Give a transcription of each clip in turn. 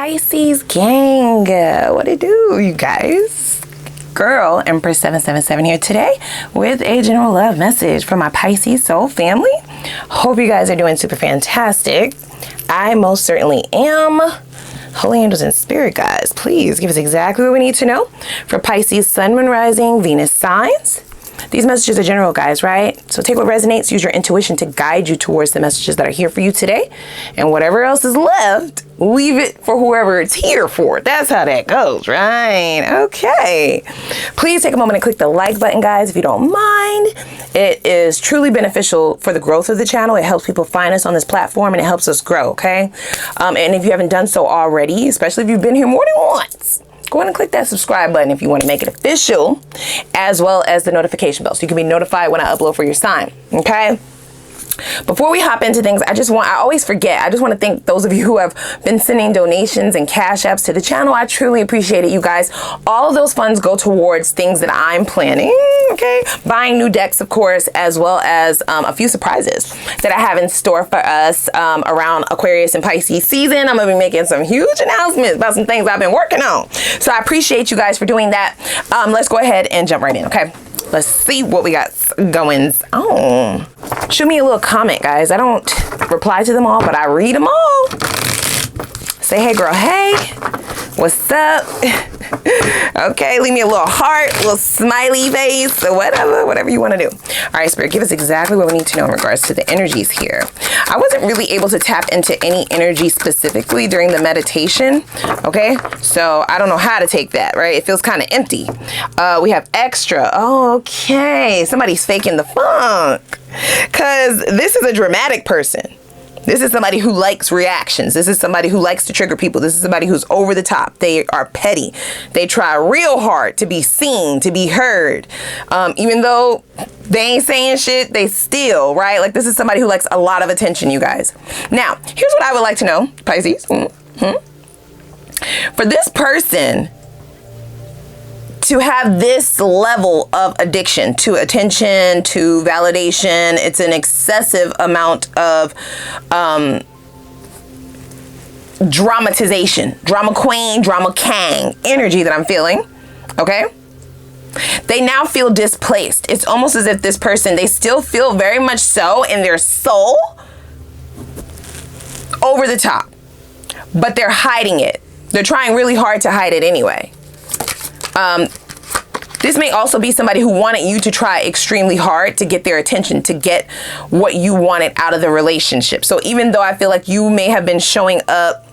Pisces gang, what it do, you guys? Girl, Empress 777 here today with a general love message for my Pisces soul family. Hope you guys are doing super fantastic. I most certainly am. Holy angels and spirit guides, please give us exactly what we need to know for Pisces sun, moon, rising, Venus signs. These messages are general, guys, right? So take what resonates, use your intuition to guide you towards the messages that are here for you today. And whatever else is left, leave it for whoever it's here for. That's how that goes, right? Okay. Please take a moment and click the like button, guys, if you don't mind. It is truly beneficial for the growth of the channel. It helps people find us on this platform and it helps us grow, okay? And if you haven't done so already, especially if you've been here more than once, go ahead and click that subscribe button if you want to make it official, as well as the notification bell so you can be notified when I upload for your sign, okay? Before we hop into things, I always forget. I just want to thank those of you who have been sending donations and cash apps to the channel. I truly appreciate it, you guys. All of those funds go towards things that I'm planning, okay? Buying new decks, of course, as well as a few surprises that I have in store for us around Aquarius and Pisces season. I'm going to be making some huge announcements about some things I've been working on. So I appreciate you guys for doing that. Let's go ahead and jump right in, okay? Let's see what we got going on. Shoot me a little comment, guys. I don't reply to them all, but I read them all. Say, hey, girl, hey. What's up? Okay, leave me a little heart, a little smiley face, or whatever you want to do. All right, Spirit, give us exactly what we need to know in regards to the energies here. I wasn't really able to tap into any energy specifically during the meditation, okay? So I don't know how to take that, right? It feels kind of empty. We have extra. Oh, okay. Somebody's faking the funk because this is a dramatic person. This is somebody who likes reactions. This is somebody who likes to trigger people. This is somebody who's over the top. They are petty. They try real hard to be seen, to be heard. Even though they ain't saying shit, they still, right? Like, this is somebody who likes a lot of attention, you guys. Now, here's what I would like to know, Pisces. For this person to have this level of addiction to attention, to validation, it's an excessive amount of dramatization, drama queen, drama king energy that I'm feeling, okay? They now feel displaced. It's almost as if this person, they still feel very much so in their soul over the top, but they're hiding it. They're trying really hard to hide it anyway. This may also be somebody who wanted you to try extremely hard to get their attention, to get what you wanted out of the relationship. So even though I feel like you may have been showing up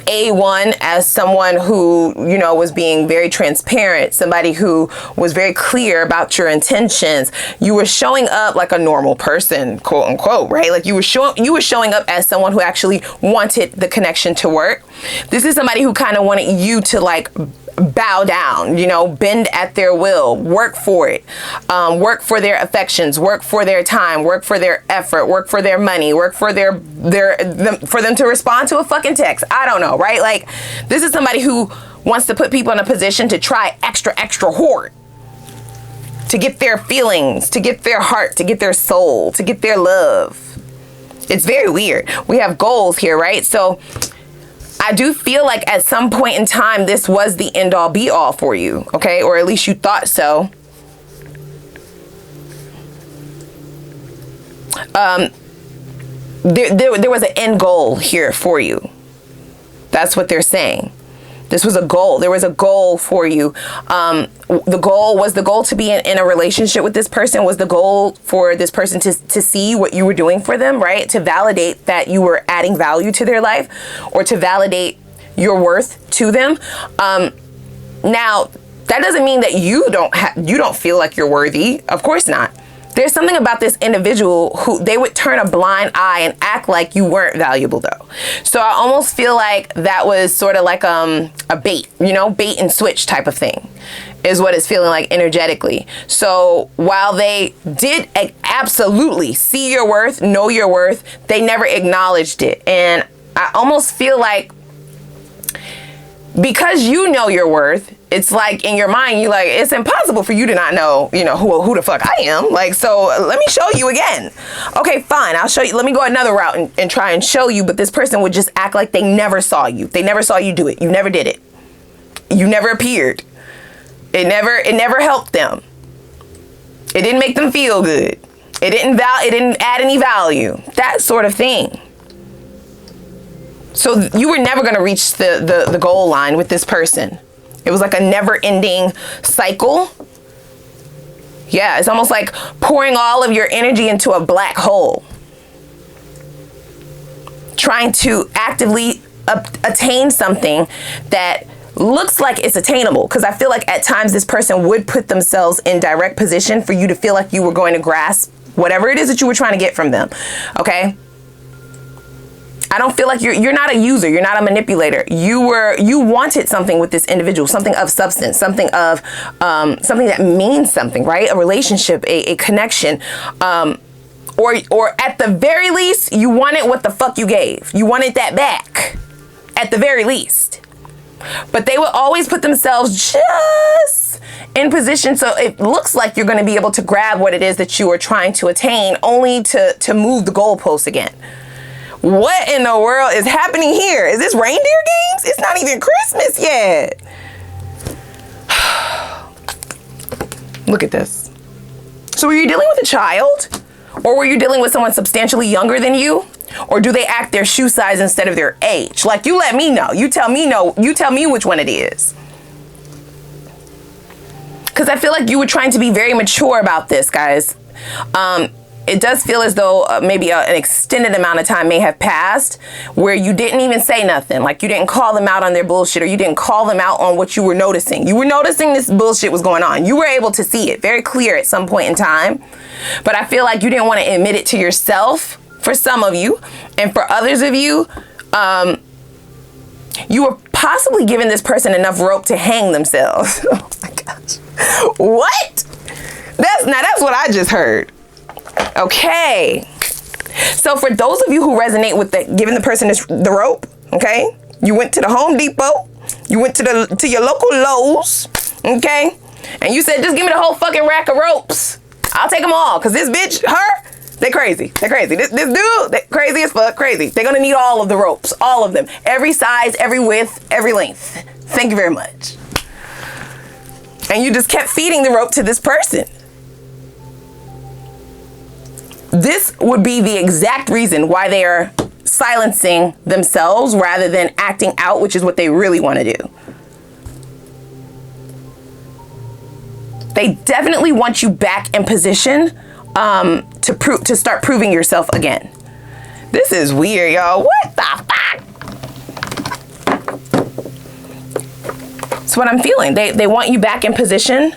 A1 as someone who, you know, was being very transparent, somebody who was very clear about your intentions, you were showing up like a normal person, quote unquote, right? Like you were showing up as someone who actually wanted the connection to work. This is somebody who kind of wanted you to like bow down, you know, bend at their will, work for it, work for their affections, work for their time, work for their effort, work for their money, work for for them to respond to a fucking text. I don't know, right? Like, this is somebody who wants to put people in a position to try extra hard to get their feelings, to get their heart, to get their soul, to get their love. It's very weird. We have goals here, right? So I do feel like at some point in time, this was the end all be all for you, okay? Or at least you thought so. There was an end goal here for you. That's what they're saying. This was a goal. There was a goal for you. The goal to be in a relationship with this person, was the goal for this person to see what you were doing for them, right? To validate that you were adding value to their life, or to validate your worth to them. Now, that doesn't mean that you don't feel like you're worthy. Of course not. There's something about this individual who they would turn a blind eye and act like you weren't valuable though. So I almost feel like that was sort of like a bait, you know, bait and switch type of thing is what it's feeling like energetically. So while they did absolutely see your worth, know your worth, they never acknowledged it. And I almost feel like because you know your worth, it's like in your mind, you like, it's impossible for you to not know, you know, who the fuck I am. Like, so let me show you again. Okay, fine. I'll show you. Let me go another route and try and show you. But this person would just act like they never saw you. They never saw you do it. You never did it. You never appeared. It never helped them. It didn't make them feel good. It didn't add any value. That sort of thing. So you were never going to reach the goal line with this person. It was like a never-ending cycle. Yeah, it's almost like pouring all of your energy into a black hole. Trying to actively attain something that looks like it's attainable. Because I feel like at times this person would put themselves in direct position for you to feel like you were going to grasp whatever it is that you were trying to get from them. Okay? I don't feel like you're not a user. You're not a manipulator. You wanted something with this individual, something of substance, something of something that means something, right? A relationship, a connection, or at the very least, you wanted what the fuck you gave. You wanted that back, at the very least. But they would always put themselves just in position so it looks like you're going to be able to grab what it is that you are trying to attain, only to move the goalpost again. What in the world is happening here? Is this reindeer games? It's not even Christmas yet. Look at this. So were you dealing with a child? Or were you dealing with someone substantially younger than you? Or do they act their shoe size instead of their age? Like, you let me know. You tell me which one it is. Because I feel like you were trying to be very mature about this, guys. It does feel as though maybe an extended amount of time may have passed where you didn't even say nothing. Like, you didn't call them out on their bullshit, or you didn't call them out on what you were noticing. You were noticing this bullshit was going on. You were able to see it very clear at some point in time. But I feel like you didn't want to admit it to yourself, for some of you. And for others of you, you were possibly giving this person enough rope to hang themselves. Oh my gosh. What? That's what I just heard. Okay. So for those of you who resonate with giving the person the rope, okay? You went to the Home Depot, you went to your local Lowe's, okay? And you said, just give me the whole fucking rack of ropes. I'll take them all, because this bitch, they crazy. They're crazy. This dude, they crazy as fuck, crazy. They're gonna need all of the ropes, all of them. Every size, every width, every length. Thank you very much. And you just kept feeding the rope to this person. This would be the exact reason why they are silencing themselves rather than acting out, which is what they really want to do. They definitely want you back in position to start proving yourself again. This is weird, y'all. What the fuck? That's what I'm feeling. They want you back in position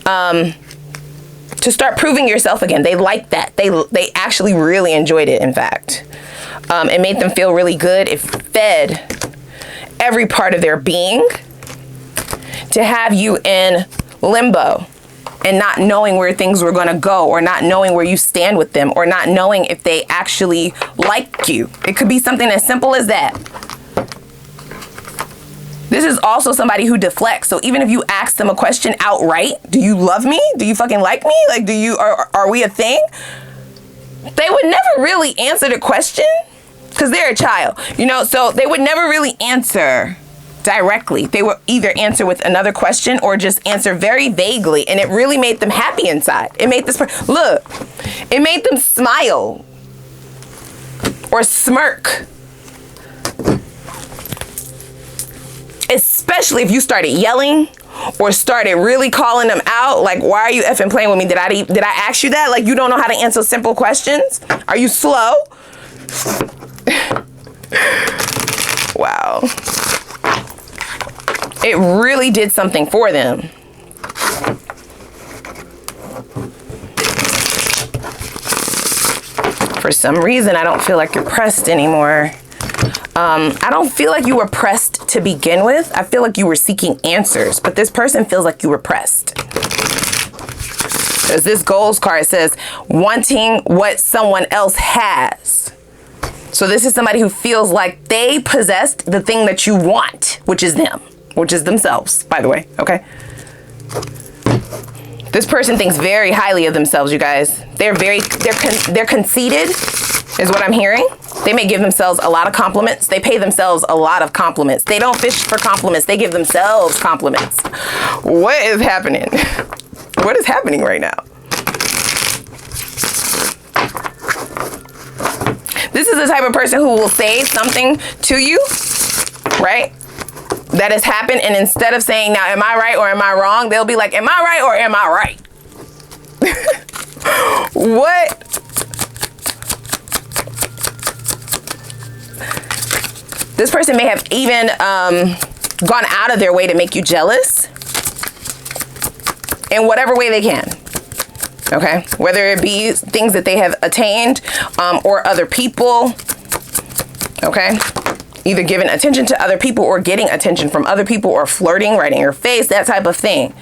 to start proving yourself again. They like that. They actually really enjoyed it, in fact. It made them feel really good. It fed every part of their being to have you in limbo and not knowing where things were going to go, or not knowing where you stand with them, or not knowing if they actually like you. It could be something as simple as that. This is also somebody who deflects. So even if you ask them a question outright, do you love me? Do you fucking like me? Like, are we a thing? They would never really answer the question because they're a child, you know, so they would never really answer directly. They would either answer with another question or just answer very vaguely. And it really made them happy inside. It made look, it made them smile or smirk. Especially if you started yelling or started really calling them out. Like, why are you effing playing with me? Did I ask you that? Like, you don't know how to answer simple questions? Are you slow? Wow. It really did something for them. For some reason, I don't feel like you're pressed anymore. I don't feel like you were pressed to begin with. I feel like you were seeking answers, but this person feels like you were pressed. There's this goals card. It says, wanting what someone else has. So this is somebody who feels like they possessed the thing that you want, which is them. which is themselves, by the way, okay? This person thinks very highly of themselves, you guys. They're conceited, is what I'm hearing. They may give themselves a lot of compliments. They pay themselves a lot of compliments. They don't fish for compliments. They give themselves compliments. What is happening? What is happening right now? This is the type of person who will say something to you, right, that has happened, and instead of saying, now, am I right or am I wrong, they'll be like, am I right or am I right? What? This person may have even gone out of their way to make you jealous in whatever way they can. Okay, whether it be things that they have attained or other people, okay, either giving attention to other people or getting attention from other people or flirting right in your face, that type of thing.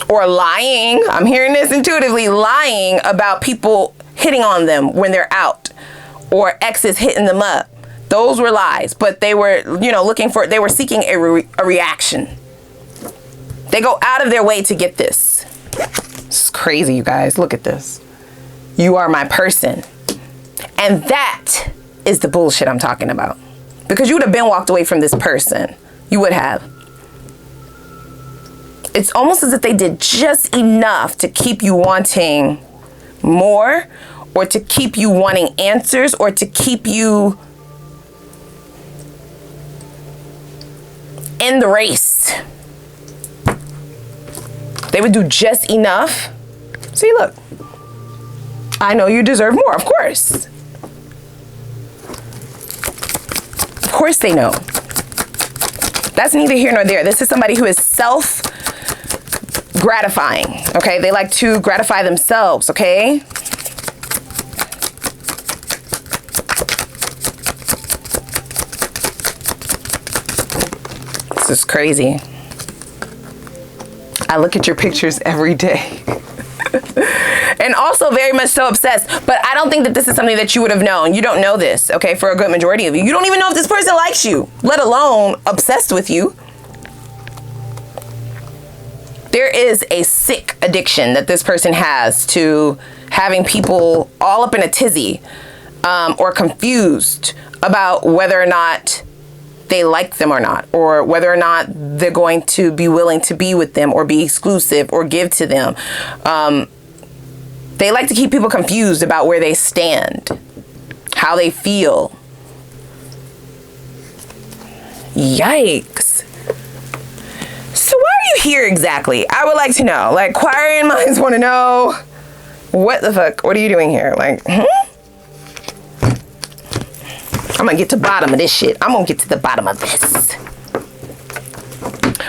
Or lying, I'm hearing this intuitively, lying about people hitting on them when they're out or exes hitting them up. Those were lies, but they were, you know, they were seeking a reaction. They go out of their way to get this. This is crazy, you guys. Look at this. You are my person. And that is the bullshit I'm talking about. Because you would have been walked away from this person. You would have. It's almost as if they did just enough to keep you wanting more, or to keep you wanting answers, or to keep you in the race. They would do just enough. See, look. I know you deserve more, of course. Of course they know. That's neither here nor there. This is somebody who is self-gratifying, okay? They like to gratify themselves, okay? This is crazy. I look at your pictures every day. And also very much so obsessed. But I don't think that this is something that you would have known. You don't know this, okay, for a good majority of you. You don't even know if this person likes you, let alone obsessed with you. There is a sick addiction that this person has to having people all up in a tizzy or confused about whether or not they like them or not, or whether or not they're going to be willing to be with them or be exclusive or give to them. They like to keep people confused about where they stand, how they feel. Yikes. So why are you here exactly? I would like to know. Like, Aquarian minds want to know, what the fuck? What are you doing here? Like, I'm gonna get to the bottom of this shit. I'm gonna get to the bottom of this.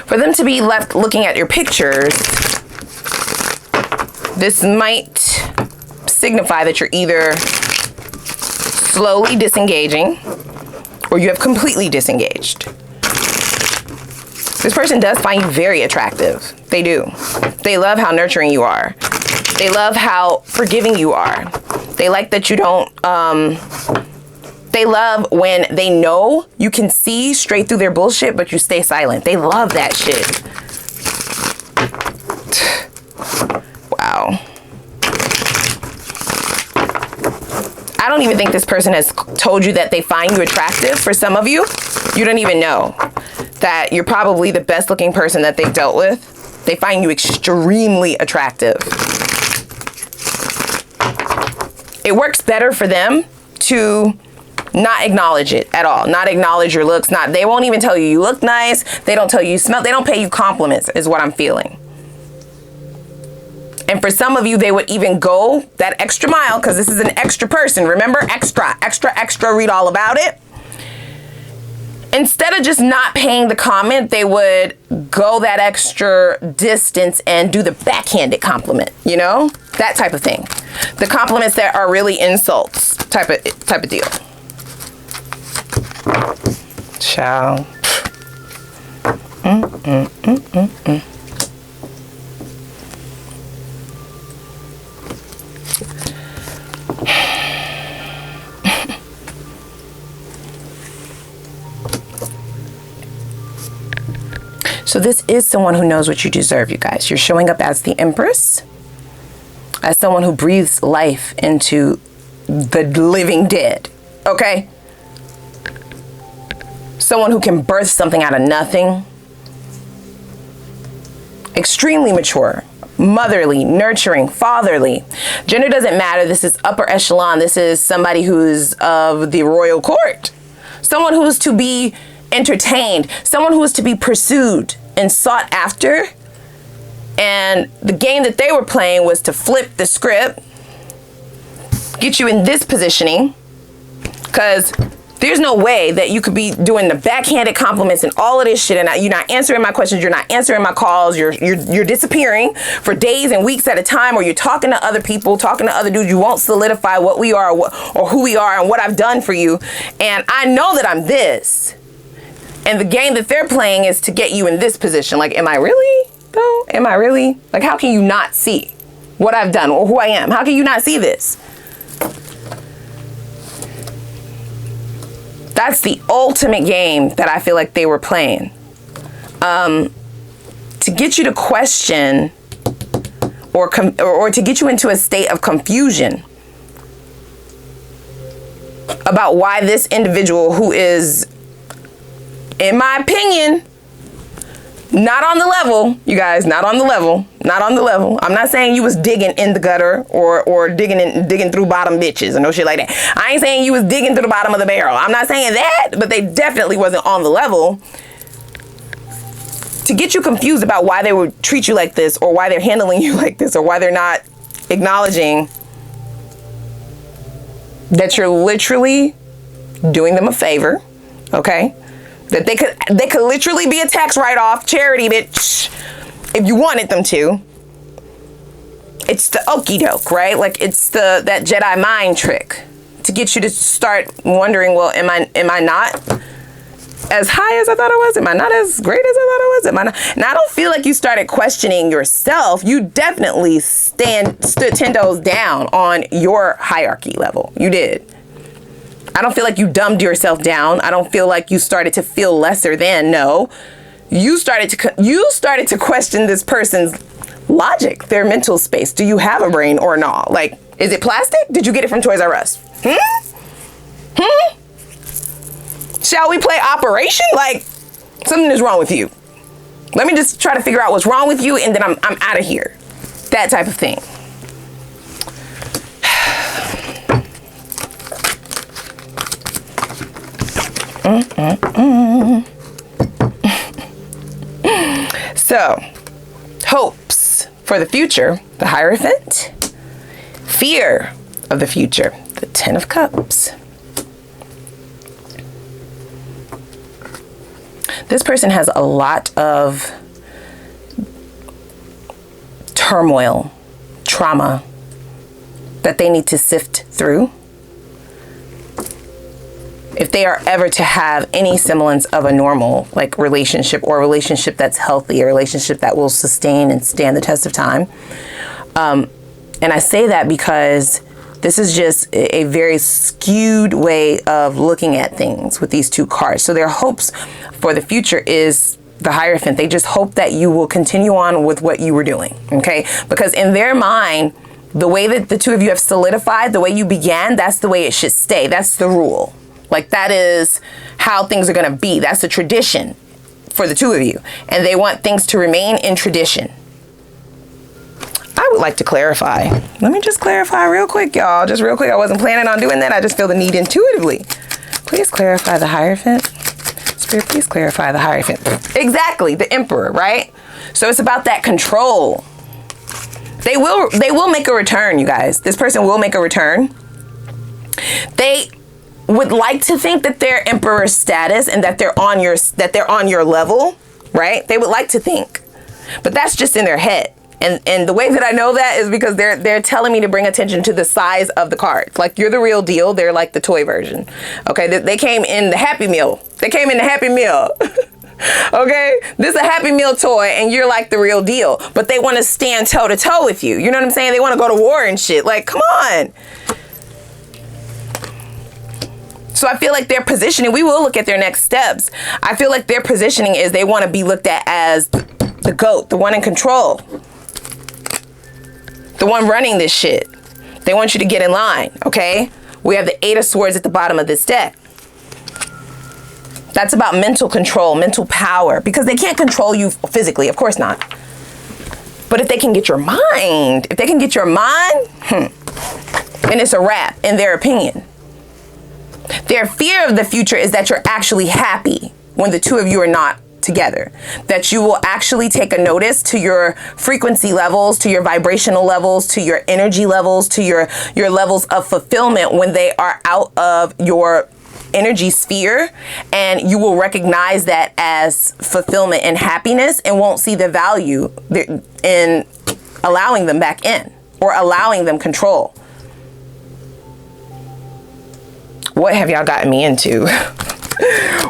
For them to be left looking at your pictures, this might signify that you're either slowly disengaging or you have completely disengaged. This person does find you very attractive. They do. They love how nurturing you are. They love how forgiving you are. They like that you don't, they love when they know you can see straight through their bullshit, but you stay silent. They love that shit. Wow. I don't even think this person has told you that they find you attractive. For some of you, you don't even know that you're probably the best looking person that they've dealt with. They find you extremely attractive. It works better for them to not acknowledge it at all. Not acknowledge your looks. They won't even tell you look nice. They don't tell you smell. They don't pay you compliments, is what I'm feeling. And for some of you, they would even go that extra mile, because this is an extra person. Remember, extra, extra, extra, read all about it. Instead of just not paying the comment, they would go that extra distance and do the backhanded compliment, you know? That type of thing. The compliments that are really insults type of deal. Ciao. as someone who knows what you deserve, you guys. You're showing up as the Empress, as someone who breathes life into the living dead, okay? Someone who can birth something out of nothing. Extremely mature, motherly, nurturing, fatherly. Gender doesn't matter. This is upper echelon. This is somebody who's of the royal court. Someone who is to be entertained. Someone who is to be pursued and sought after. And the game that they were playing was to flip the script, get you in this positioning, because there's no way that you could be doing the backhanded compliments and all of this shit, and you're not answering my questions, you're not answering my calls, you're disappearing for days and weeks at a time, or you're talking to other people, talking to other dudes. You won't solidify what we are or who we are and what I've done for you. And I know that I'm this. And the game that they're playing is to get you in this position. Like, am I really, though? Am I really? Like, how can you not see what I've done or who I am? How can you not see this? That's the ultimate game that I feel like they were playing. To get you to question or to get you into a state of confusion about why this individual, who is, in my opinion, not on the level, you guys, not on the level. I'm not saying you was digging in the gutter or digging through bottom bitches and no shit like that. I ain't saying you was digging through the bottom of the barrel. I'm not saying that, but they definitely wasn't on the level. To get you confused about why they would treat you like this, or why they're handling you like this, or why they're not acknowledging that you're literally doing them a favor, okay? That they could literally be a tax write-off, charity, bitch, if you wanted them to. It's the okie doke, right? Like, it's that Jedi mind trick to get you to start wondering, well, am I not as high as I thought I was? Am I not as great as I thought I was? Am I not? And I don't feel like you started questioning yourself. You definitely stood 10 toes down on your hierarchy level. You did. I don't feel like you dumbed yourself down. I don't feel like you started to feel lesser than. No, you started to question this person's logic, their mental space. Do you have a brain or not? Like, is it plastic? Did you get it from Toys R Us? Shall we play Operation? Like, something is wrong with you. Let me just try to figure out what's wrong with you, and then I'm out of here. That type of thing. So, hopes for the future, the Hierophant. Fear of the future, the Ten of Cups. This person has a lot of turmoil, trauma that they need to sift through if they are ever to have any semblance of a normal, like, relationship, or a relationship that's healthy, a relationship that will sustain and stand the test of time. And I say that because this is just a very skewed way of looking at things with these two cards. So their hopes for the future is the Hierophant. They just hope that you will continue on with what you were doing, okay? Because in their mind, the way that the two of you have solidified, the way you began, that's the way it should stay. That's the rule. Like, that is how things are going to be. That's the tradition for the two of you. And they want things to remain in tradition. I would like to clarify. Let me just clarify real quick, y'all. Just real quick. I wasn't planning on doing that. I just feel the need intuitively. Please clarify the Hierophant. Spirit, please clarify the Hierophant. Exactly. The Emperor, right? So it's about that control. They will make a return, you guys. This person will make a return. They would like to think that they're Emperor status and that they're on your level, right? They would like to think, but that's just in their head. And the way that I know that is because they're telling me to bring attention to the size of the cards. Like, you're the real deal. They're like the toy version. Okay, they came in the Happy Meal. They came in the Happy Meal. Okay, this is a Happy Meal toy, and you're like the real deal. But they want to stand toe to toe with you. You know what I'm saying? They want to go to war and shit. Like, come on. So I feel like their positioning, we will look at their next steps. I feel like their positioning is they want to be looked at as The GOAT, the one in control. The one running this shit. They want you to get in line, okay? We have the 8 of Swords at the bottom of this deck. That's about mental control, mental power, because they can't control you physically, of course not. But if they can get your mind, then it's a wrap, in their opinion. Their fear of the future is that you're actually happy when the two of you are not together. That you will actually take a notice to your frequency levels, to your vibrational levels, to your energy levels, to your levels of fulfillment when they are out of your energy sphere, and you will recognize that as fulfillment and happiness and won't see the value in allowing them back in or allowing them control. What have y'all gotten me into?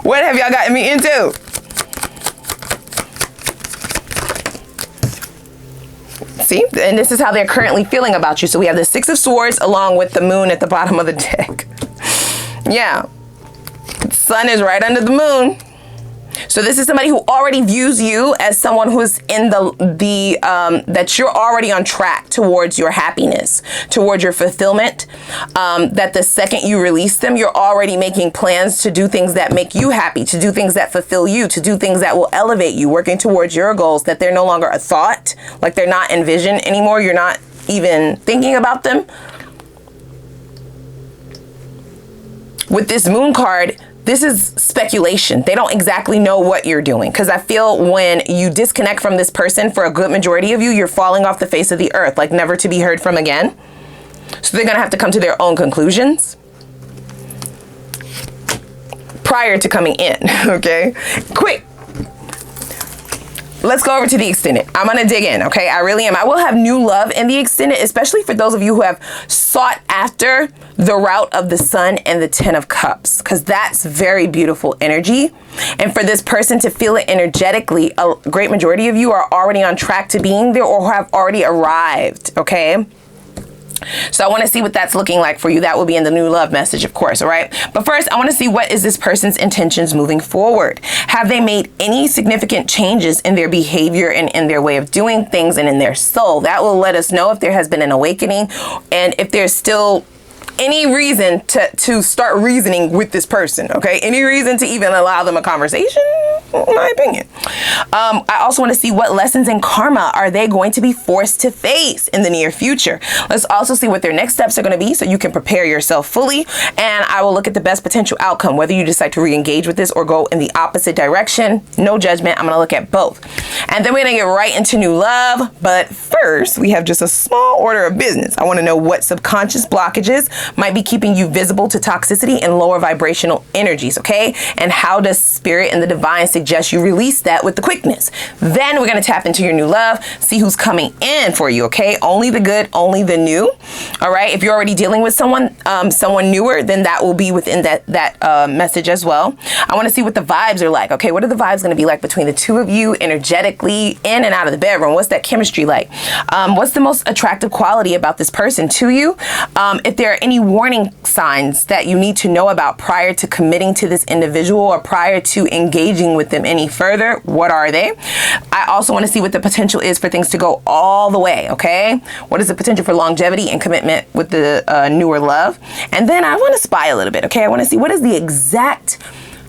What have y'all gotten me into? See, and this is how they're currently feeling about you. So we have the 6 of Swords along with the moon at the bottom of the deck. Yeah. Sun is right under the moon. So this is somebody who already views you as someone who's in that you're already on track towards your happiness, towards your fulfillment. That the second you release them, you're already making plans to do things that make you happy, to do things that fulfill you, to do things that will elevate you, working towards your goals, that they're no longer a thought, like they're not envisioned anymore. You're not even thinking about them. With this moon card, this is speculation. They don't exactly know what you're doing, because I feel when you disconnect from this person, for a good majority of you, you're falling off the face of the earth, like never to be heard from again. So they're gonna have to come to their own conclusions prior to coming in, okay? Quick. Let's go over to the extended. I'm going to dig in, okay? I really am. I will have new love in the extended, especially for those of you who have sought after the route of the Sun and the 10 of Cups, because that's very beautiful energy. And for this person to feel it energetically, a great majority of you are already on track to being there or have already arrived, okay? So I want to see what that's looking like for you. That will be in the new love message, of course, all right? But first, I want to see, what is this person's intentions moving forward? Have they made any significant changes in their behavior and in their way of doing things and in their soul? That will let us know if there has been an awakening and if there's still any reason to start reasoning with this person, okay? Any reason to even allow them a conversation, in my opinion. I also want to see what lessons in karma are they going to be forced to face in the near future. Let's also see what their next steps are going to be so you can prepare yourself fully. And I will look at the best potential outcome, whether you decide to re-engage with this or go in the opposite direction. No judgment. I'm going to look at both. And then we're going to get right into new love. But first, we have just a small order of business. I want to know what subconscious blockages might be keeping you visible to toxicity and lower vibrational energies, okay? And how does spirit and the divine suggest you release that with the quickness? Then we're going to tap into your new love, see who's coming in for you, okay? Only the good, only the new, all right? If you're already dealing with someone newer, then that will be within that message as well. I want to see what the vibes are like, okay? What are the vibes going to be like between the two of you energetically, in and out of the bedroom? What's that chemistry like? What's the most attractive quality about this person to you? If there are any warning signs that you need to know about prior to committing to this individual or prior to engaging with them any further, what are they? I also want to see what the potential is for things to go all the way, okay? What is the potential for longevity and commitment with the newer love? And then I want to spy a little bit, okay? I want to see what is the exact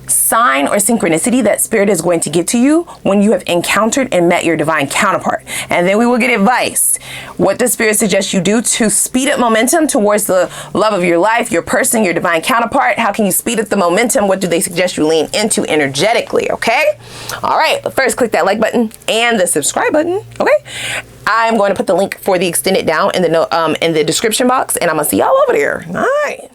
sign or synchronicity that spirit is going to give to you when you have encountered and met your divine counterpart. And then we will get advice. What does spirit suggest you do to speed up momentum towards the love of your life, your person, your divine counterpart? How can you speed up the momentum? What do they suggest you lean into energetically, okay? All right, but first click that like button and the subscribe button, okay? I'm going to put the link for the extended down in the description box, and I'm gonna see y'all over there. All right.